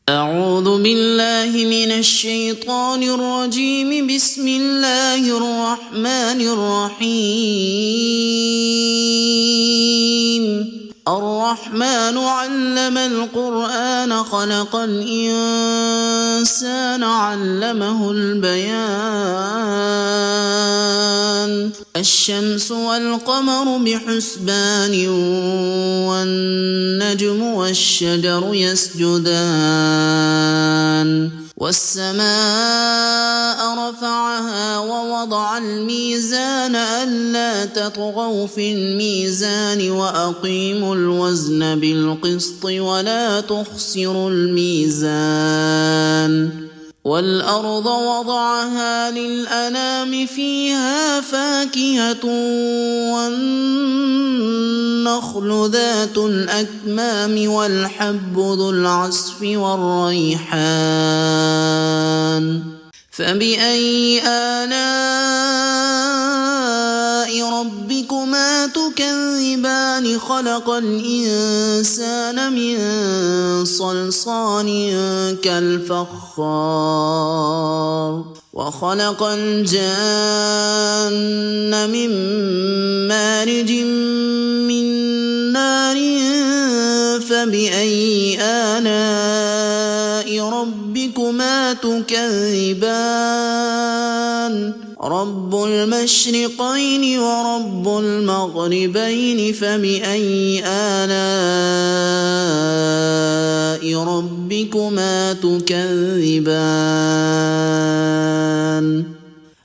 أعوذ بالله من الشيطان الرجيم. بسم الله الرحمن الرحيم. الرحمن علم القرآن خلق الإنسان علمه البيان. الشمس والقمر بحسبان والنجم والشجر يسجدان والسماء رفعها ووضع الميزان ألا تطغوا في الميزان وأقيموا الوزن بالقسط ولا تخسروا الميزان. والأرض وضعها للأنام فيها فاكهة والنخل ذات الأكمام والحب ذو العصف والريحان. فبأي آلاء ربكما تكذبان؟ خلق الإنسان من صلصال كالفخار وخلق الجان من مارج من نار. فبأي آلاء ربكما تكذبان؟ رب المشرقين ورب المغربين. فبأي آلاء ربكما تكذبان؟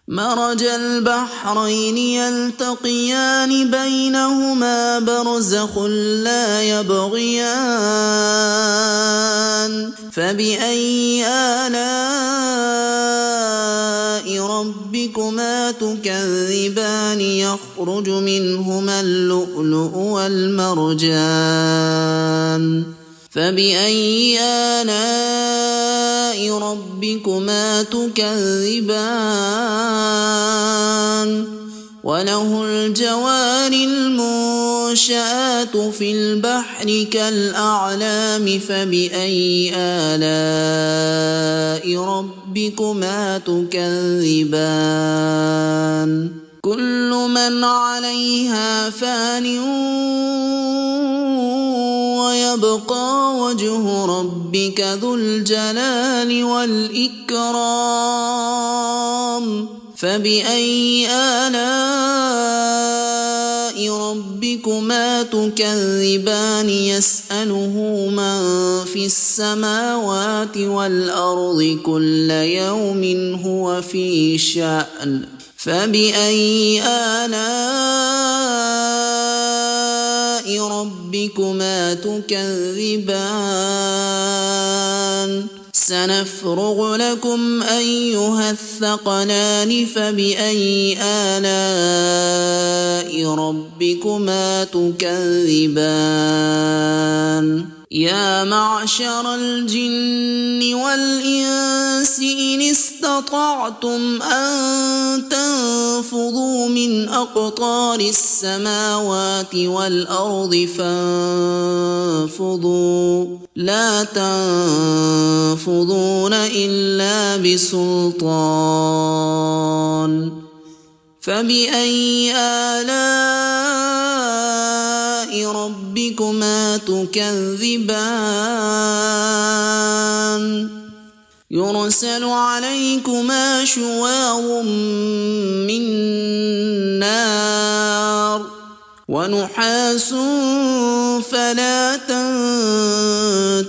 مرج البحرين يلتقيان بينهما برزخ لا يبغيان. فبأي آلاء ربكما تكذبان؟ يخرج منهما اللؤلؤ والمرجان. فبأي آلاء ربكما تكذبان؟ وله الجوار المنشآت في البحر كالأعلام. فبأي آلاء ربكما تكذبان؟ كل من عليها فان ويبقى وجه ربك ذو الجلال والإكرام. فبأي آلاء ربكما تكذبان؟ يسأله من في السماوات والأرض كل يوم هو في شأن. فبأي آلاء ربكما تكذبان؟ سنفرغ لكم أيها الثقلان. فبأي آلاء ربكما تكذبان؟ يا معشر الجن والإنس إن استطعتم أن تنفذوا من أقطار السماوات والأرض فانفذوا لا تنفذون إلا بسلطان. فبأي آلاء ربكما تكذبان؟ يرسل عليكما شواظ من نار ونحاس فلا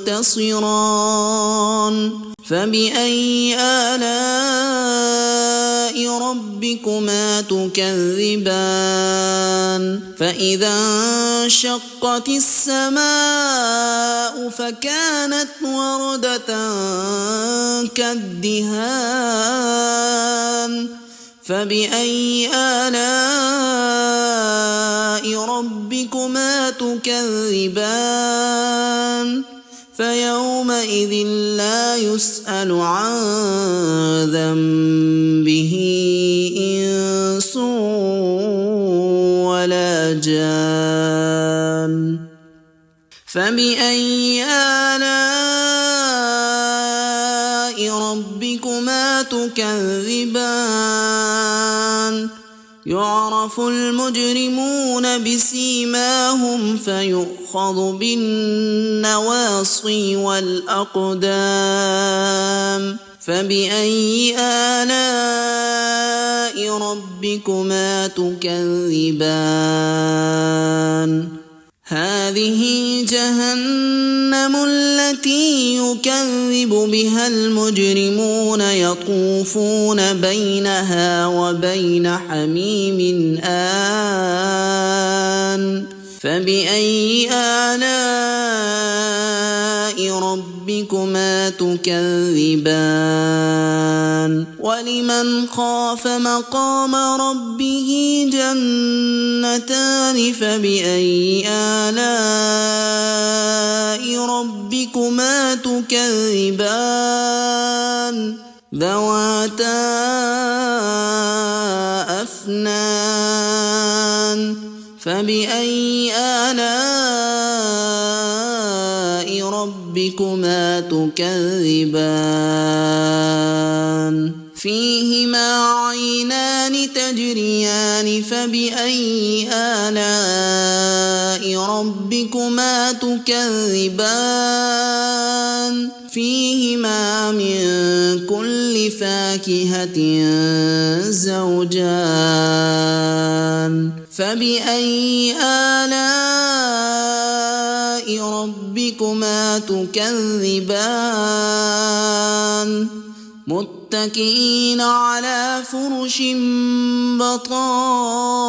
تنتصران. فبأي آلاء ربكما تكذبان؟ فإذا انشقت السماء فكانت وردة كالدهان. فبأي آلاء ربكما تكذبان؟ فيومئذ لا يسأل عن ذنبه إنس ولا جان. فبأي آلاء ربكما تكذبان يعرف المجرمون بسيماهم فيؤخذ بالنواصي والأقدام فبأي آلاء ربكما تكذبان هذه جهنم التي يكذب بها المجرمون يطوفون بينها وبين حميم آن فبأي آلاء ربكما تكذبان ولمن خاف مقام ربه جنتان فبأي آلاء ربكما تكذبان ذواتا أفنان فبأي آلاء ربكما تكذبان فيهما عينان تجريان فبأي آلاء ربكما تكذبان فيهما من كل فاكهة زوجان فبأي آلاء ربكما تكذبان متكئين على فرش بطائنها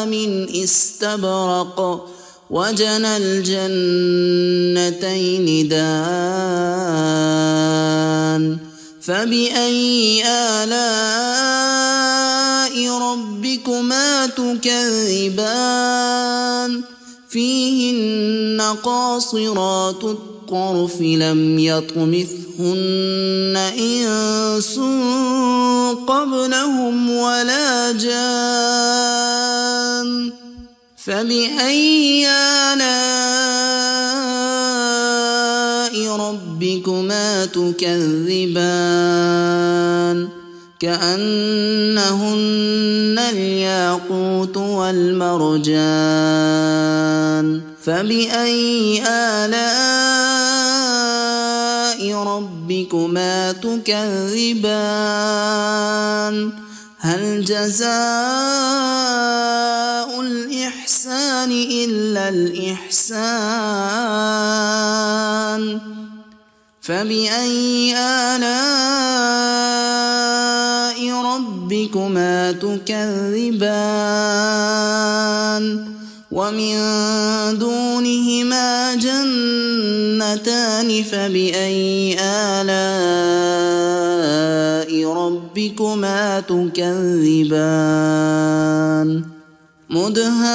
من استبرق وجنى الجنتين دان فبأي آلاء ربكما تكذبان فيهن قاصرات الطرف لم يطمثهن إنس قبلهم ولا جان فبأي آلاء ربكما تكذبان كأنهن الياقوت والمرجان فبأي آلاء ربكما تكذبان هل جزاء الإحسان إلا الإحسان فبأي آلاء ربكما تكذبان ومن دونهما جنتان فبأي آلاء ربكما تكذبان مدهامتان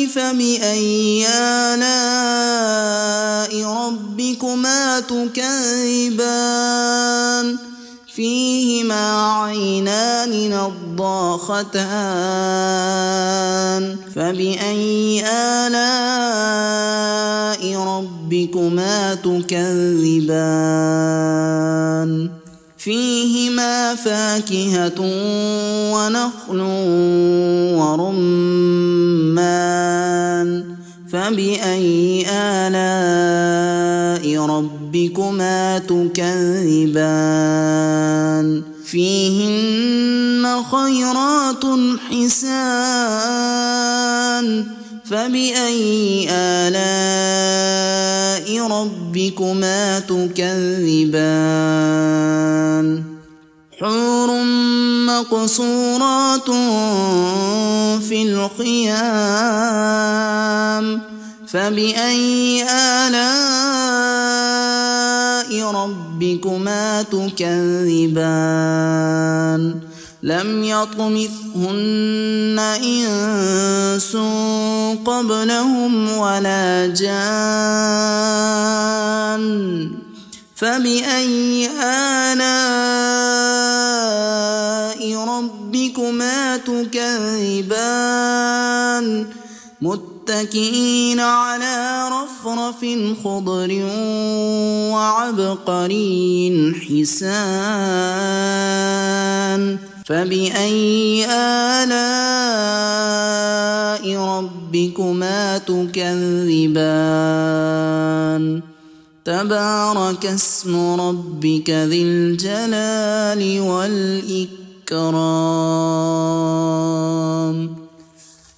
فبأي آلاء ربكما تكذبان فيهما عينان نضاختان فبأي آلاء ربكما تكذبان فيهما فاكهة ونخل ورمان فبأي آلاء ربكما تكذبان فيهن خيرات حسان فبأي آلاء ربكما تكذبان حور مقصورات في الخيام فبأي آلاء ربكما تكذبان لم يطمثهن إنس قبلهم ولا جان فبأي آلاء ربكما تكذبان متكئين على رفرف خضر وعبقري حسان فبأي آلاء ربكما تكذبان تبارك اسم ربك ذي الجلال والإكرام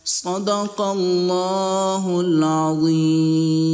صدق الله العظيم.